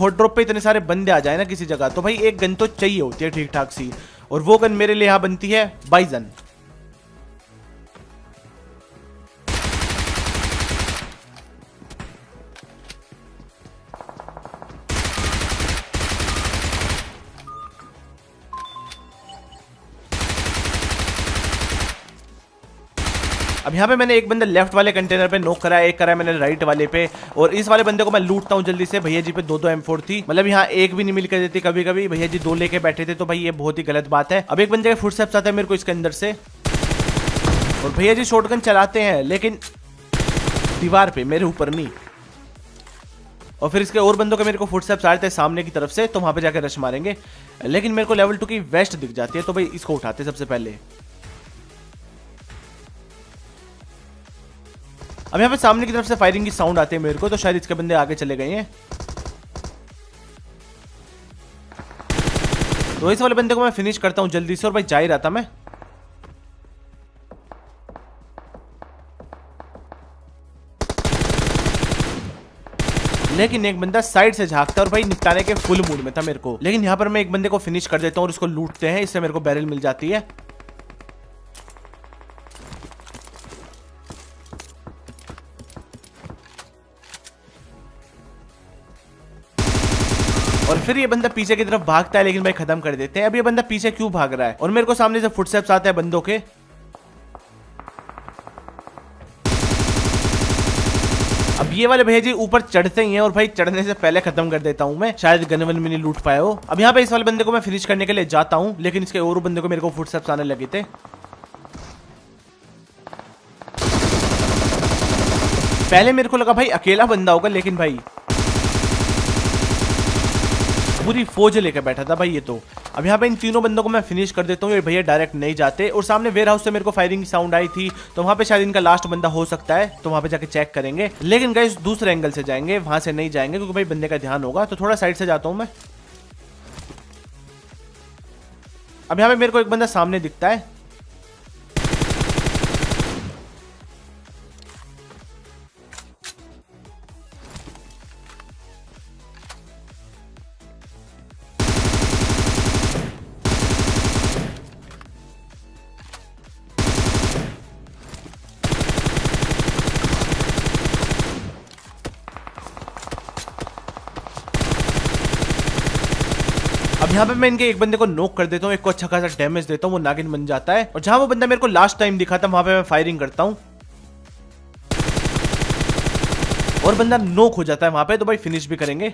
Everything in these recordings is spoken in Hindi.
हॉट ड्रॉप पे इतने सारे बंदे आ जाए ना किसी जगह, तो भाई एक गन तो चाहिए होती है ठीक ठाक सी, और वो गन मेरे लिए यहाँ बनती है बाइजन। अब यहाँ पे मैंने एक बंदा लेफ्ट वाले कंटेनर पे नॉक करा, एक करा मैंने राइट वाले पे, और इस वाले बंदे को मैं लूटता हूँ जल्दी से। भैया जी पे 2-2 M4 थी, मतलब यहाँ एक भी नहीं मिल कर देती कभी कभी, भैया जी 2 लेके बैठे थे, तो भाई ये बहुत ही गलत बात है। अब एक बंदे के फुटस्टेप्स आते हैं मेरे को इसके अंदर से, और भैया जी शॉटगन चलाते हैं लेकिन दीवार पे, मेरे ऊपर नहीं। और फिर इसके और बंदों के मेरे को फुटस्टेप्स आ रहे थे सामने की तरफ से, तो वहां पे जाकर रश मारेंगे, लेकिन मेरे को लेवल 2 की वेस्ट दिख जाती है, तो भाई इसको उठाते सबसे पहले। अब यहाँ पे सामने की तरफ से फायरिंग की साउंड आती है मेरे को, तो शायद इसके बंदे आगे चले गए हैं। तो इस वाले बंदे को मैं फिनिश करता हूँ जल्दी से, और भाई जा ही रहा था मैं। लेकिन एक बंदा साइड से झांकता और भाई निपटाने के फुल मूड में था मेरे को, लेकिन यहाँ पर मैं एक बंदे को फिनिश कर देता हूँ और उसको लूटते हैं, इससे मेरे को बैरल मिल जाती है। और फिर ये बंदा पीछे की तरफ भागता है, लेकिन भाई खत्म कर देते हैं। अब ये बंदा पीछे क्यों भाग रहा है, और मेरे को सामने से फुटस्टेप्स आते हैं बंदों के। अब ये वाले भैया जी ऊपर चढ़ते ही हैं, और भाई चढ़ने से पहले खत्म कर देता हूं मैं, शायद गन वन में नहीं लूट पाए हो। अब यहाँ पे इस वाले बंदे को मैं फिनिश करने के लिए जाता हूं, लेकिन इसके और बंदे को मेरे को फुटस्टेप्स आने लगे थे। पहले मेरे को लगा भाई अकेला बंदा होगा, लेकिन भाई पूरी फौज लेकर बैठा था भाई ये तो। अब यहाँ पे इन तीनों बंदों को मैं फिनिश कर देता हूँ, ये भैया डायरेक्ट नहीं जाते। और सामने वेयर हाउस से मेरे को फायरिंग की साउंड आई थी, तो वहां पे शायद इनका लास्ट बंदा हो सकता है, तो वहां पे जाके चेक करेंगे। लेकिन गाइस दूसरे एंगल से जाएंगे, वहां से नहीं जाएंगे, क्योंकि भाई बंदे का ध्यान होगा, तो थोड़ा साइड से जाता हूँ मैं। अब यहाँ पे मेरे को एक बंदा सामने दिखता है, अब यहाँ पे मैं इनके एक बंदे को नॉक कर देता हूँ, एक को अच्छा खासा डैमेज देता हूँ, वो नागिन बन जाता है। और जहां वो बंदा मेरे को लास्ट टाइम दिखा था, वहां पे मैं फायरिंग करता हूँ और बंदा नॉक हो जाता है वहां पे, तो भाई फिनिश भी करेंगे।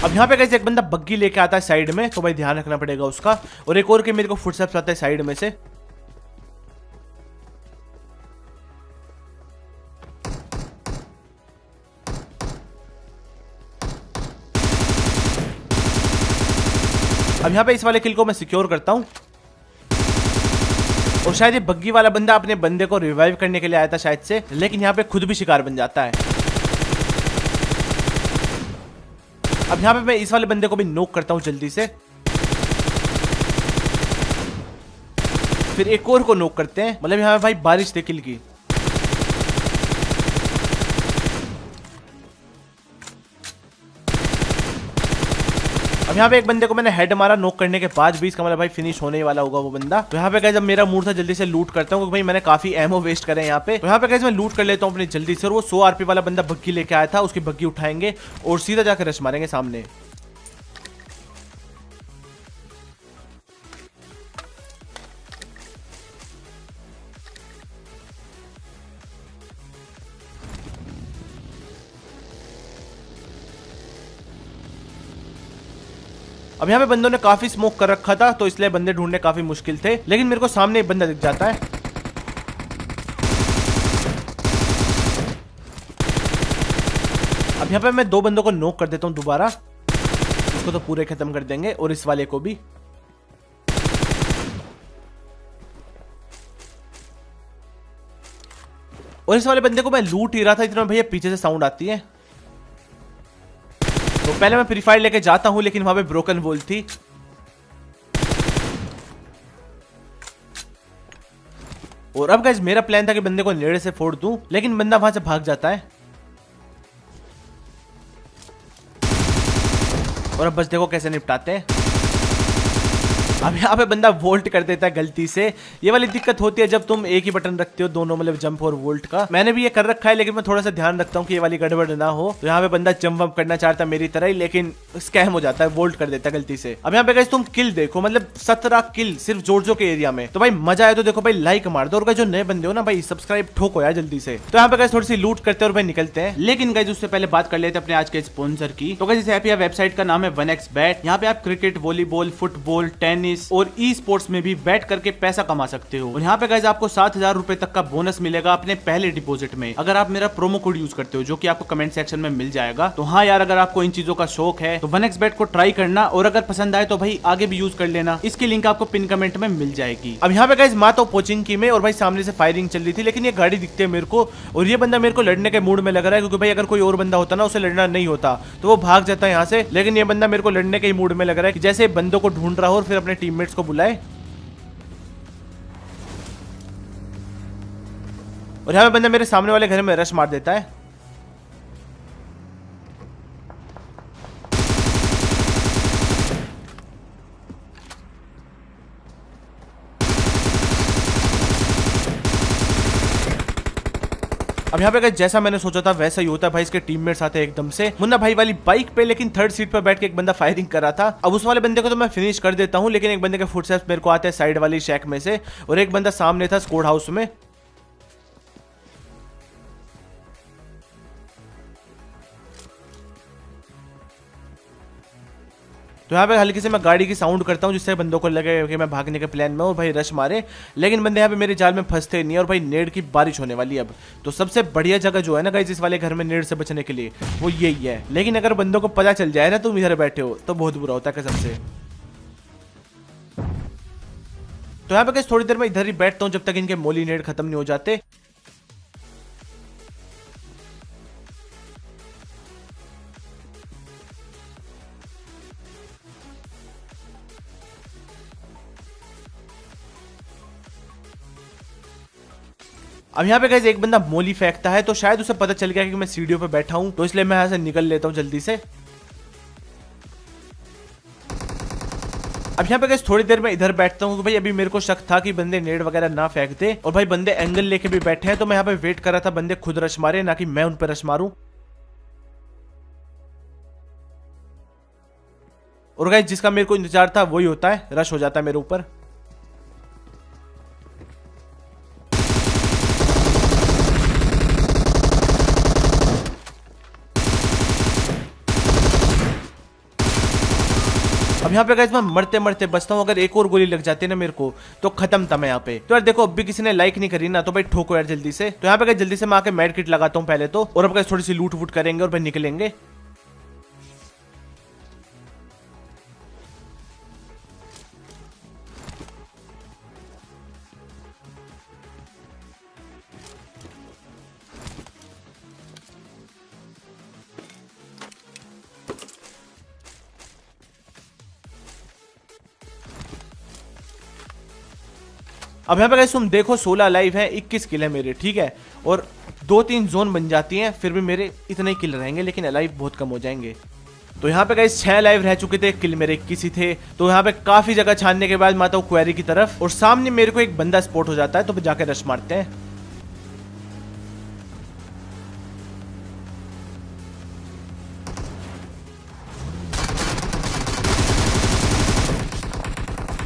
अब यहाँ पे कैसे एक बंदा बग्गी लेके आता है साइड में, तो भाई ध्यान रखना पड़ेगा उसका। और एक और के मेरे को फुटस्टेप्स आता है साइड में से। अब यहाँ पे इस वाले किल को मैं सिक्योर करता हूं, और शायद ये बग्गी वाला बंदा अपने बंदे को रिवाइव करने के लिए आया था शायद से, लेकिन यहाँ पे खुद भी शिकार बन जाता है। अब यहाँ पे मैं इस वाले बंदे को भी नॉक करता हूं जल्दी से, फिर एक और को नॉक करते हैं। मतलब यहाँ पे भाई बारिश थी किल की। अब यहाँ पे एक बंदे को मैंने हेड मारा नॉक करने के बाद भी, इसका मतलब भाई फिनिश होने वाला होगा वो बंदा। तो यहाँ पे गाइस जब मेरा मूड था जल्दी से लूट करता हूँ, क्योंकि भाई मैंने काफी एमो वेस्ट करे यहाँ पे। तो यहाँ पे गाइस मैं लूट कर लेता हूँ अपनी जल्दी से, और वो 100 RP वाला बंदा बग्गी लेके आया था, उसकी बग्गी उठाएंगे और सीधा जाकर रश मारेंगे सामने। अब यहाँ पे बंदों ने काफी स्मोक कर रखा था, तो इसलिए बंदे ढूंढने काफी मुश्किल थे, लेकिन मेरे को सामने एक बंदा दिख जाता है। अब यहाँ पे मैं 2 बंदों को नॉक कर देता हूँ दोबारा, इसको तो पूरे खत्म कर देंगे, और इस वाले को भी। और इस वाले बंदे को मैं लूट ही रहा था, इतना भैया पीछे से साउंड आती है, तो पहले मैं फ्री फायर लेके जाता हूं, लेकिन वहां पे ब्रोकन वॉल थी। और अब गाइस मेरा प्लान था कि बंदे को नेड़े से फोड़ दूं, लेकिन बंदा वहां से भाग जाता है। और अब बस देखो कैसे निपटाते हैं। अब यहाँ पे बंदा वोल्ट कर देता है गलती से। ये वाली दिक्कत होती है जब तुम एक ही बटन रखते हो दोनों, मतलब जंप और वोल्ट का। मैंने भी ये कर रखा है, लेकिन मैं थोड़ा सा ध्यान रखता हूँ कि ये वाली गड़बड़ ना हो। तो यहाँ पे बंदा जंप वंप करना चाहता है मेरी तरह ही, लेकिन स्कैम हो जाता है, वोल्ट कर देता है गलती से। अब यहाँ पे गाइस तुम किल देखो, मतलब 17 किल सिर्फ जोर्जो के एरिया में। तो भाई मजा आए तो देखो भाई लाइक मार दो, और जो नए बंदे हो ना भाई सब्सक्राइब ठोको यार जल्दी से। तो यहाँ पे गाइस थोड़ी सी लूट करते हैं और भाई निकलते हैं। लेकिन गाइस उससे पहले बात कर लेते हैं अपने आज के स्पॉन्सर की। तो गाइस इस वेबसाइट का नाम है 1xBet। यहाँ पे आप क्रिकेट, वॉलीबॉल, फुटबॉल, टेनिस और ई स्पोर्ट्स में भी बैट करके पैसा कमा सकते हो। और यहाँ पे गाइस आपको 7,000 रुपए तक का बोनस मिलेगा अपने पहले डिपॉजिट में, अगर आप मेरा प्रोमो कोड यूज करते हो, जो कि आपको कमेंट सेक्शन में मिल जाएगा। तो हाँ यार, अगर आपको इन चीजों का शौक है तो 1xBet को ट्राई करना, और अगर पसंद आए तो भाई आगे भी यूज कर लेना। इसकी लिंक आपको पिन कमेंट में मिल जाएगी। अब यहाँ पे गाइस माँ तो पोचिंकी में, और भाई सामने से फायरिंग चल रही थी, लेकिन ये गाड़ी दिखती है मेरे को, और ये बंदा मेरे को लड़ने के मूड में लग रहा है, क्योंकि भाई अगर कोई और बंदा होता ना उसे लड़ना नहीं होता तो वो भाग जाता है यहाँ से। लेकिन ये बंदा मेरे को लड़ने के ही मूड में लग रहा है, कि जैसे बंदों को ढूंढ रहा हो और फिर अपने टीममेट्स को बुलाए। और यहाँ पे बंदा मेरे सामने वाले घर में रश मार देता है। अब यहाँ पे जैसा मैंने सोचा था वैसा ही होता है भाई। इसके टीममेट्स आते हैं एकदम से मुन्ना भाई वाली बाइक पे, लेकिन थर्ड सीट पर बैठ के एक बंदा फायरिंग कर रहा था। अब उस वाले बंदे को तो मैं फिनिश कर देता हूँ, लेकिन एक बंदे के फुटस्टेप्स मेरे को आते हैं साइड वाली शैक में से, और एक बंदा सामने था स्क्वाड हाउस में। तो यहाँ पे हल्की से मैं गाड़ी की साउंड करता हूँ, जिससे बंदों को लगे कि मैं भागने के प्लान में हूँ और भाई रश मारे। लेकिन बंदे यहाँ पे मेरे जाल में फंसते नहीं, और भाई नेड की बारिश होने वाली है अब। तो सबसे बढ़िया जगह जो है ना गाइस इस वाले घर में नेड से बचने के लिए, वो यही है। लेकिन अगर बंदों को पता चल जाए ना तुम इधर बैठे हो तो बहुत बुरा होता है कसम से। तो यहाँ पे गाइस थोड़ी देर में इधर ही बैठता हूँ जब तक इनके मोली नेड खत्म नहीं हो जाते। अब यहाँ पे गाइस एक बंदा मोली फेंकता है, तो शायद उसे पता चल गया कि मैं सीढ़ियों पे बैठा हूं, तो इसलिए मैं यहाँ से निकल लेता हूँ जल्दी से। अब यहाँ पे गाइस थोड़ी देर में इधर बैठता हूँ, तो भाई अभी मेरे को शक था कि बंदे नेड वगैरह ना फेंक दे, और भाई बंदे एंगल लेके भी बैठे हैं। तो मैं यहाँ पे वेट कर रहा था बंदे खुद रश मारे, ना कि मैं उन पर रश मारूं। और गाइस जिसका मेरे को इंतजार था वही होता है, रश हो जाता है मेरे ऊपर। अब यहाँ पे गाइस मैं मरते मरते बचता हूँ। अगर एक और गोली लग जाती है ना मेरे को तो खत्म था मैं यहाँ पे। तो यार देखो अब भी किसी ने लाइक नहीं करी ना, तो भाई ठोको यार जल्दी से। तो यहाँ पे गाइस जल्दी से मैं आके मेड किट लगाता हूँ पहले तो, और अब गाइस थोड़ी सी लूट वूट करेंगे और भाई निकलेंगे। अब यहाँ पे गाइस तुम देखो 16 लाइव है, 21 किल है मेरे, ठीक है। और 2-3 जोन बन जाती हैं, फिर भी मेरे इतने किल रहेंगे, लेकिन अलाइव बहुत कम हो जाएंगे। तो यहाँ पे गाइस 6 लाइव रह चुके थे, किल मेरे 21 ही थे। तो यहाँ पे काफी जगह छानने के बाद मैं आता हूँ क्वेरी की तरफ, और सामने मेरे को एक बंदा स्पॉट हो जाता है, तो जाके रश मारते हैं।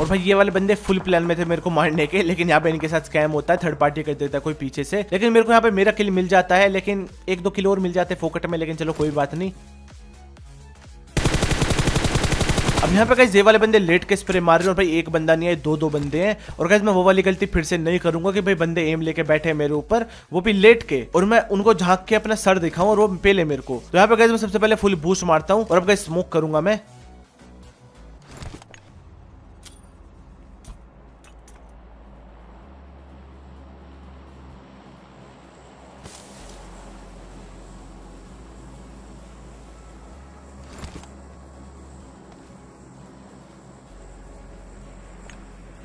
और भाई ये वाले बंदे फुल प्लान में थे मेरे को मारने के, लेकिन यहाँ पे इनके साथ स्कैम होता है, थर्ड पार्टी कर देता है कोई पीछे से। लेकिन मेरे को यहाँ पे मेरा किल मिल जाता है, लेकिन 1-2 किल और मिल जाते हैं फोकट में, लेकिन चलो कोई बात नहीं। अब यहाँ पे गाइस ये वाले बंदे लेट के स्प्रे मार रहे हैं, और भाई एक बंदा नहीं है, 2-2 बंदे हैं। और गाइस मैं वो वाली गलती फिर से नहीं करूंगा कि भाई बंदे एम लेके बैठे हैं मेरे ऊपर, वो भी लेट के, और मैं उनको झांक के अपना सर दिखाऊं और वो पेले मेरे को। तो यहाँ पे गाइस मैं सबसे पहले फुल बूस्ट मारता हूँ, और अब गाइस स्मोक करूंगा मैं।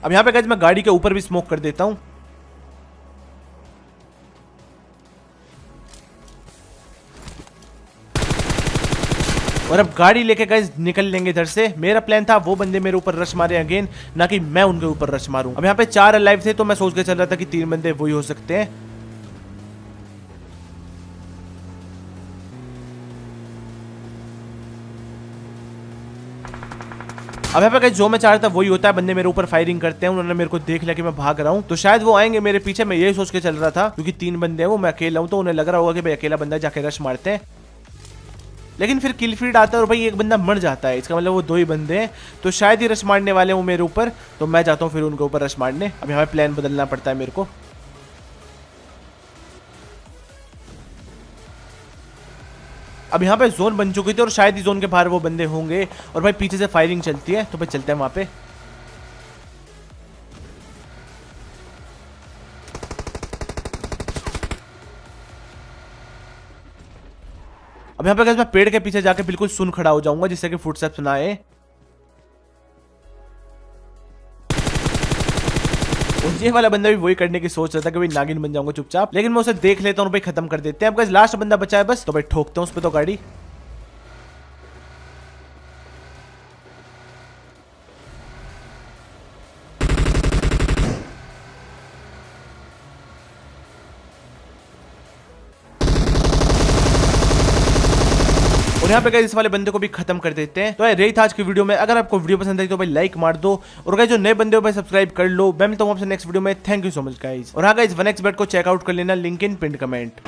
अब यहाँ पे गाइस मैं गाड़ी के ऊपर भी स्मोक कर देता हूँ। और अब गाड़ी लेके गाइस निकल लेंगे इधर से। मेरा प्लान था वो बंदे मेरे ऊपर रश मारे अगेन, ना कि मैं उनके ऊपर रश मारूं। अब यहाँ पे 4 अलाइव थे तो मैं सोच के चल रहा था कि 3 बंदे वही हो सकते हैं। अब यहाँ पे जो मैं चाह रहा था वही होता है, बंदे मेरे ऊपर फायरिंग करते हैं। उन्होंने मेरे को देख लिया कि मैं भाग रहा हूँ तो शायद वो आएंगे मेरे पीछे। मैं यही सोच के चल रहा था क्योंकि 3 बंदे हैं, वो मैं अकेला हूँ तो उन्हें लग रहा होगा कि भाई अकेला बंदा जाके रश मारते हैं। लेकिन फिर किल फीड आता है और भाई एक बंदा मर जाता है, इसका मतलब वो 2 ही बंदे हैं तो शायद ही रश मारने वाले हैं वो मेरे ऊपर। तो मैं जाता हूँ फिर उनके ऊपर रश मारने। अब यहाँ पे प्लान बदलना पड़ता है मेरे को। अब यहाँ पे जोन बन चुकी थी और शायद ही जोन के बाहर वो बंदे होंगे और भाई पीछे से फायरिंग चलती है तो भाई चलते हैं वहां पे। अब यहाँ पे मैं पेड़ के पीछे जाके बिल्कुल सुन खड़ा हो जाऊंगा जिससे कि फुटस्टेप्स ना आए। और ये वाला बंदा भी वही करने की सोच रहा था कि भाई नागिन बन जाऊंगा चुपचाप, लेकिन मैं उसे देख लेता हूँ, भाई खत्म कर देते हैं। अब लास्ट बंदा बचा है बस, तो भाई ठोकते हैं उस पर तो गाड़ी। और यहाँ पे गाइस इस वाले बंदे को भी खत्म कर देते हैं। तो रही था आज की वीडियो में। अगर आपको वीडियो पसंद आई तो भाई लाइक मार दो और गाइस जो नए बंदे हो भाई सब्सक्राइब कर लो। मैं मिलता हूँ आपसे नेक्स्ट वीडियो में। Thank you so much guys. और हाँ गाइस 1xbet को चेकआउट कर लेना, लिंक इन पिन कमेंट।